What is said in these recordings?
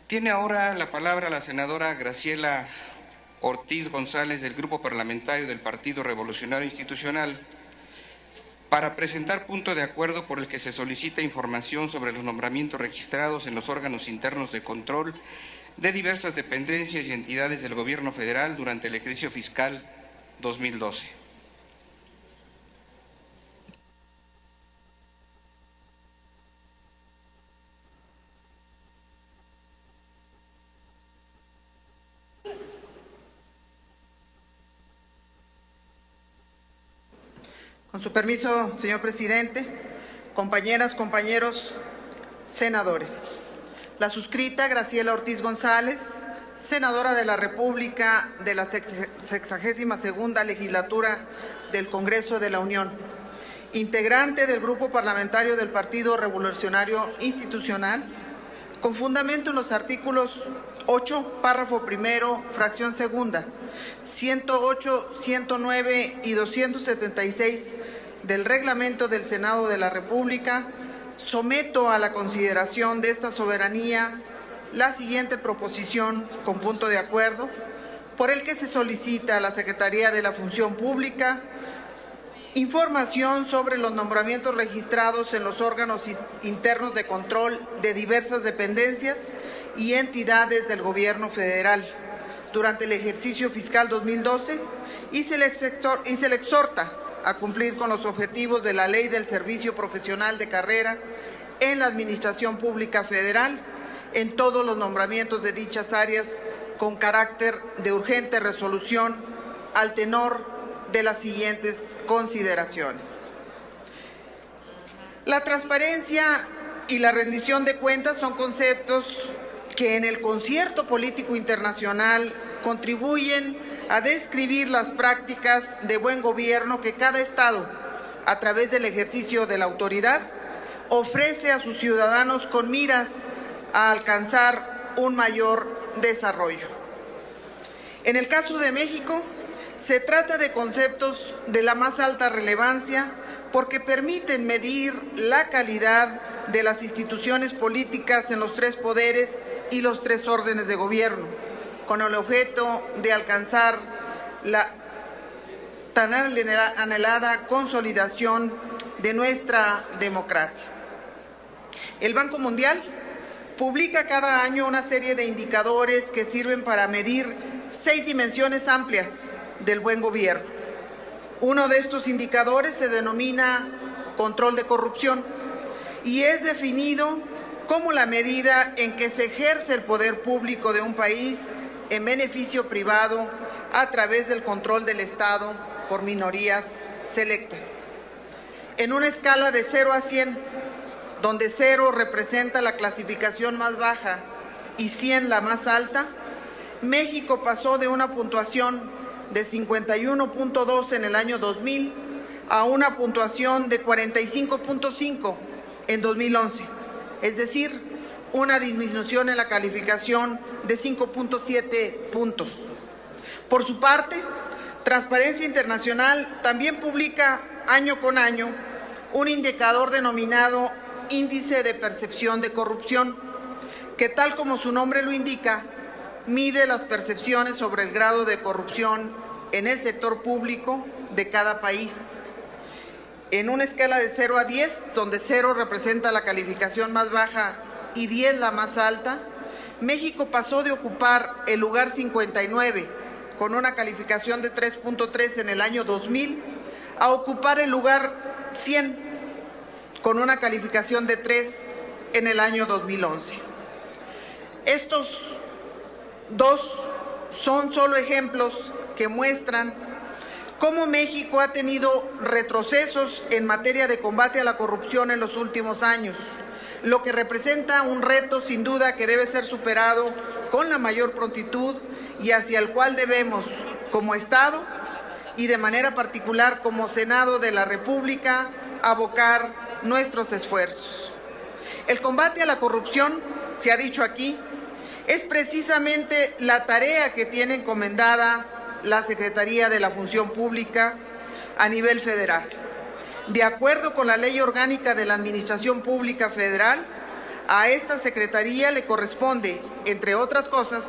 Tiene ahora la palabra la senadora Graciela Ortiz González del Grupo Parlamentario del Partido Revolucionario Institucional para presentar punto de acuerdo por el que se solicita información sobre los nombramientos registrados en los órganos internos de control de diversas dependencias y entidades del Gobierno federal durante el ejercicio fiscal 2012. Con su permiso, señor presidente, compañeras, compañeros senadores. La suscrita Graciela Ortiz González, senadora de la República de la 62ª legislatura del Congreso de la Unión, integrante del Grupo Parlamentario del Partido Revolucionario Institucional, con fundamento en los artículos 8, párrafo primero, fracción segunda, 108, 109 y 276 del Reglamento del Senado de la República, someto a la consideración de esta soberanía la siguiente proposición con punto de acuerdo, por el que se solicita a la Secretaría de la Función Pública información sobre los nombramientos registrados en los órganos internos de control de diversas dependencias y entidades del Gobierno federal durante el ejercicio fiscal 2012 y se le exhorta a cumplir con los objetivos de la Ley del Servicio Profesional de Carrera en la Administración Pública Federal en todos los nombramientos de dichas áreas con carácter de urgente resolución al tenor de las siguientes consideraciones. La transparencia y la rendición de cuentas son conceptos que en el concierto político internacional contribuyen a describir las prácticas de buen gobierno que cada Estado, a través del ejercicio de la autoridad, ofrece a sus ciudadanos con miras a alcanzar un mayor desarrollo. En el caso de México, se trata de conceptos de la más alta relevancia porque permiten medir la calidad de las instituciones políticas en los tres poderes y los tres órdenes de gobierno, con el objeto de alcanzar la tan anhelada consolidación de nuestra democracia. El Banco Mundial publica cada año una serie de indicadores que sirven para medir 6 dimensiones amplias del buen gobierno. Uno de estos indicadores se denomina control de corrupción y es definido como la medida en que se ejerce el poder público de un país en beneficio privado a través del control del Estado por minorías selectas. En una escala de 0 a 100, donde 0 representa la clasificación más baja y 100 la más alta, México pasó de una puntuación de 51.2 en el año 2000 a una puntuación de 45.5 en 2011, es decir, una disminución en la calificación de 5.7 puntos. Por su parte, Transparencia Internacional también publica año con año un indicador denominado Índice de Percepción de Corrupción, que tal como su nombre lo indica, mide las percepciones sobre el grado de corrupción en el sector público de cada país. En una escala de 0 a 10, donde 0 representa la calificación más baja y 10 la más alta, México pasó de ocupar el lugar 59, con una calificación de 3.3 en el año 2000, a ocupar el lugar 100, con una calificación de 3 en el año 2011. Estos dos son solo ejemplos que muestran cómo México ha tenido retrocesos en materia de combate a la corrupción en los últimos años, lo que representa un reto sin duda que debe ser superado con la mayor prontitud y hacia el cual debemos, como Estado y de manera particular como Senado de la República, abocar nuestros esfuerzos. El combate a la corrupción, se ha dicho aquí, es precisamente la tarea que tiene encomendada la Secretaría de la Función Pública a nivel federal. De acuerdo con la Ley Orgánica de la Administración Pública Federal, A esta Secretaría le corresponde, entre otras cosas,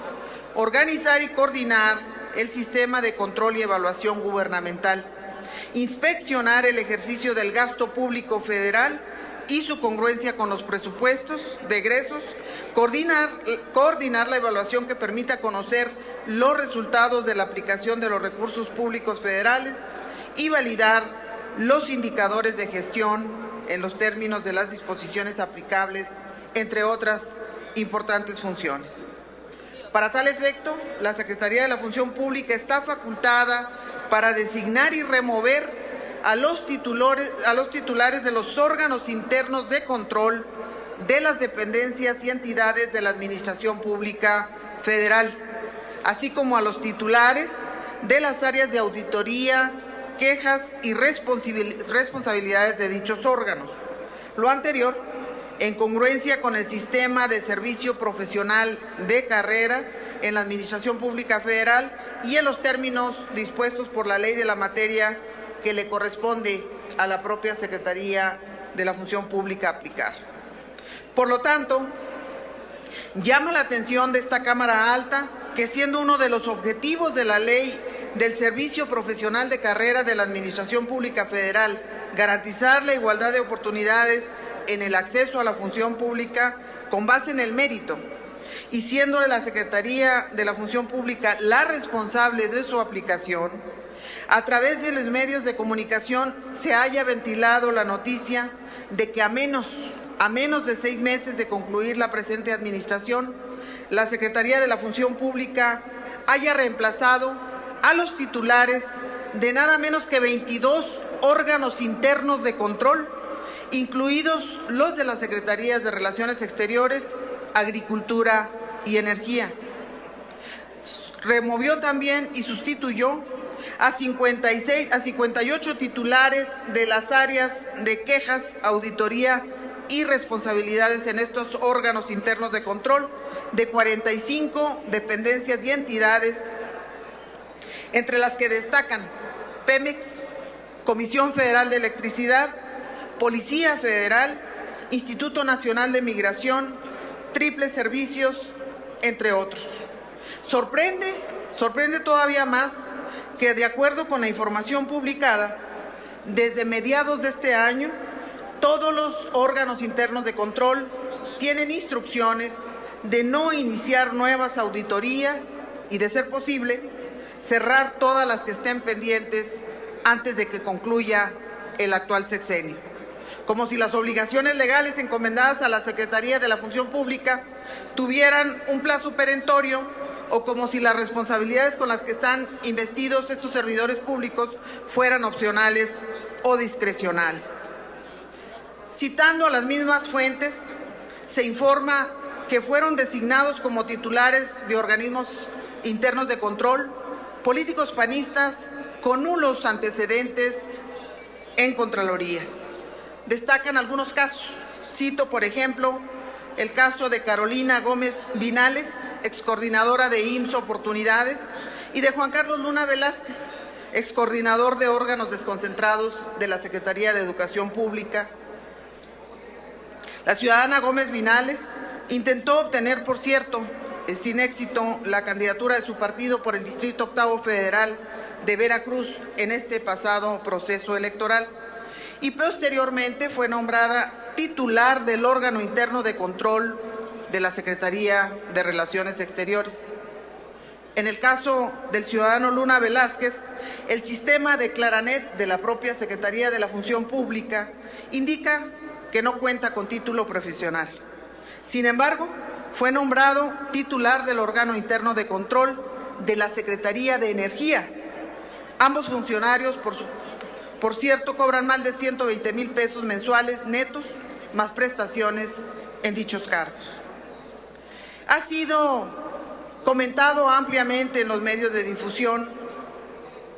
organizar y coordinar el sistema de control y evaluación gubernamental, inspeccionar el ejercicio del gasto público federal y su congruencia con los presupuestos de egresos, coordinar la evaluación que permita conocer los resultados de la aplicación de los recursos públicos federales y validar los indicadores de gestión en los términos de las disposiciones aplicables, entre otras importantes funciones. Para tal efecto, la Secretaría de la Función Pública está facultada para designar y remover a los titulares de los órganos internos de control de las dependencias y entidades de la Administración Pública Federal, así como a los titulares de las áreas de auditoría, quejas y responsabilidades de dichos órganos. Lo anterior, en congruencia con el sistema de servicio profesional de carrera en la Administración Pública Federal y en los términos dispuestos por la ley de la materia que le corresponde a la propia Secretaría de la Función Pública aplicar. Por lo tanto, llama la atención de esta Cámara Alta que, siendo uno de los objetivos de la ley del servicio profesional de carrera de la Administración Pública Federal, garantizar la igualdad de oportunidades en el acceso a la función pública con base en el mérito, y siendo la Secretaría de la Función Pública la responsable de su aplicación, a través de los medios de comunicación se haya ventilado la noticia de que a menos de 6 meses de concluir la presente administración, la Secretaría de la Función Pública haya reemplazado a los titulares de nada menos que 22 órganos internos de control, incluidos los de las Secretarías de Relaciones Exteriores, Agricultura y Energía. Removió también y sustituyó a 58 titulares de las áreas de quejas, auditoría y responsabilidades en estos órganos internos de control de 45 dependencias y entidades, entre las que destacan Pemex, Comisión Federal de Electricidad, Policía Federal, Instituto Nacional de Migración, Triple Servicios, entre otros. Sorprende todavía más que, de acuerdo con la información publicada, desde mediados de este año, todos los órganos internos de control tienen instrucciones de no iniciar nuevas auditorías y, de ser posible, cerrar todas las que estén pendientes antes de que concluya el actual sexenio. Como si las obligaciones legales encomendadas a la Secretaría de la Función Pública tuvieran un plazo perentorio, o como si las responsabilidades con las que están investidos estos servidores públicos fueran opcionales o discrecionales. Citando a las mismas fuentes, se informa que fueron designados como titulares de organismos internos de control políticos panistas con nulos antecedentes en Contralorías. Destacan algunos casos. Cito, por ejemplo, el caso de Carolina Gómez Vinales, excoordinadora de IMSS Oportunidades, y de Juan Carlos Luna Velázquez, excoordinador de órganos desconcentrados de la Secretaría de Educación Pública. La ciudadana Gómez Vinales intentó obtener, por cierto, sin éxito, la candidatura de su partido por el Distrito Octavo Federal de Veracruz en este pasado proceso electoral, y posteriormente fue nombrada titular del órgano interno de control de la Secretaría de Relaciones Exteriores. En el caso del ciudadano Luna Velázquez, el sistema de Claranet de la propia Secretaría de la Función Pública indica que no cuenta con título profesional. Sin embargo, fue nombrado titular del órgano interno de control de la Secretaría de Energía. Ambos funcionarios, por cierto, cobran más de 120,000 pesos mensuales netos, más prestaciones en dichos cargos. Ha sido comentado ampliamente en los medios de difusión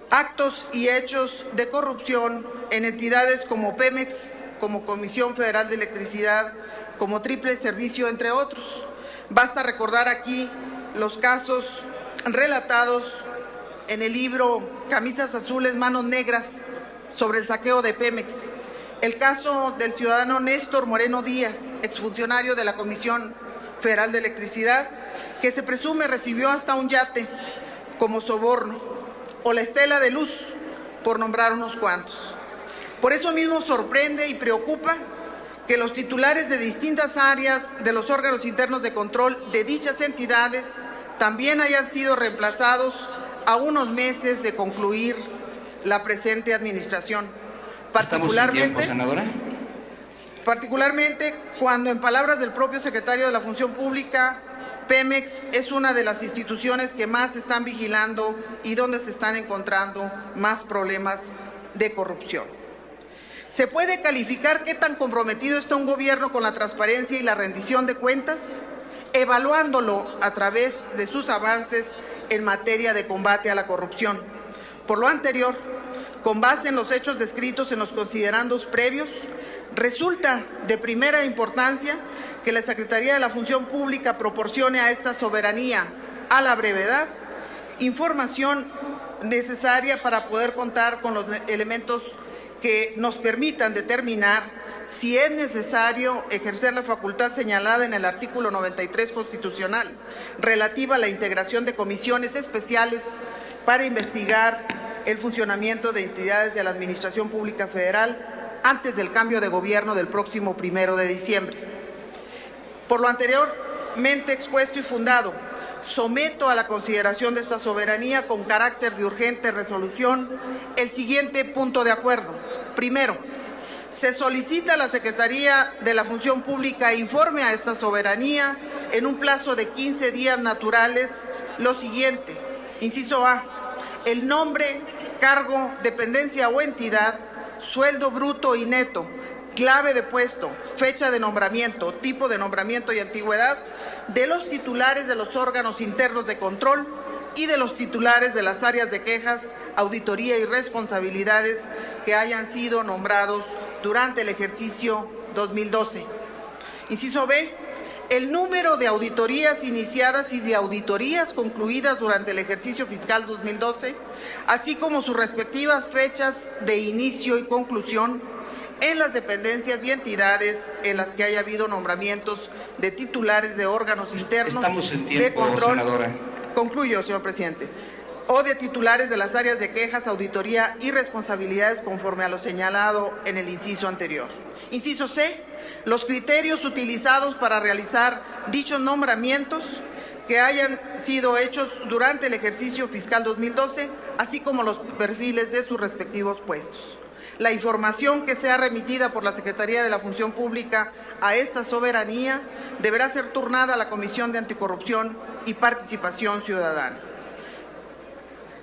actos y hechos de corrupción en entidades como Pemex, como Comisión Federal de Electricidad, como Triple Servicio, entre otros. Basta recordar aquí los casos relatados en el libro Camisas Azules, Manos Negras, sobre el saqueo de Pemex, el caso del ciudadano Néstor Moreno Díaz, exfuncionario de la Comisión Federal de Electricidad, que se presume recibió hasta un yate como soborno, o la Estela de Luz, por nombrar unos cuantos. Por eso mismo sorprende y preocupa que los titulares de distintas áreas de los órganos internos de control de dichas entidades también hayan sido reemplazados a unos meses de concluir la presente administración. Particularmente cuando, en palabras del propio secretario de la Función Pública, Pemex es una de las instituciones que más están vigilando y donde se están encontrando más problemas de corrupción. ¿Se puede calificar qué tan comprometido está un gobierno con la transparencia y la rendición de cuentas? Evaluándolo a través de sus avances en materia de combate a la corrupción. Por lo anterior, con base en los hechos descritos en los considerandos previos, resulta de primera importancia que la Secretaría de la Función Pública proporcione a esta soberanía, a la brevedad, información necesaria para poder contar con los elementos que nos permitan determinar si es necesario ejercer la facultad señalada en el artículo 93 constitucional, relativa a la integración de comisiones especiales para investigar el funcionamiento de entidades de la Administración Pública Federal antes del cambio de gobierno del próximo 1 de diciembre. Por lo anteriormente expuesto y fundado, someto a la consideración de esta soberanía con carácter de urgente resolución el siguiente punto de acuerdo. Primero, se solicita a la Secretaría de la Función Pública informe a esta soberanía en un plazo de 15 días naturales lo siguiente. Inciso A, el nombre, cargo, dependencia o entidad, sueldo bruto y neto, clave de puesto, fecha de nombramiento, tipo de nombramiento y antigüedad de los titulares de los órganos internos de control y de los titulares de las áreas de quejas, auditoría y responsabilidades que hayan sido nombrados durante el ejercicio 2012. Inciso B, el número de auditorías iniciadas y de auditorías concluidas durante el ejercicio fiscal 2012, así como sus respectivas fechas de inicio y conclusión en las dependencias y entidades en las que haya habido nombramientos de titulares de órganos internos de control. Senadora. Concluyo, señor presidente. O de titulares de las áreas de quejas, auditoría y responsabilidades conforme a lo señalado en el inciso anterior. Inciso C, los criterios utilizados para realizar dichos nombramientos que hayan sido hechos durante el ejercicio fiscal 2012, así como los perfiles de sus respectivos puestos. La información que sea remitida por la Secretaría de la Función Pública a esta soberanía deberá ser turnada a la Comisión de Anticorrupción y Participación Ciudadana.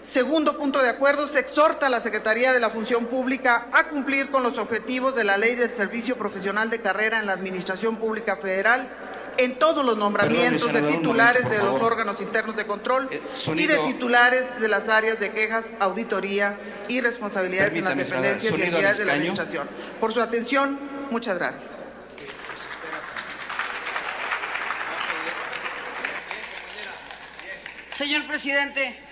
Segundo punto de acuerdo, se exhorta a la Secretaría de la Función Pública a cumplir con los objetivos de la Ley del Servicio Profesional de Carrera en la Administración Pública Federal en todos los nombramientos de titulares de los órganos internos de control y de titulares de las áreas de quejas, auditoría y responsabilidades en las dependencias y entidades de la Administración. Por su atención, muchas gracias. Señor presidente.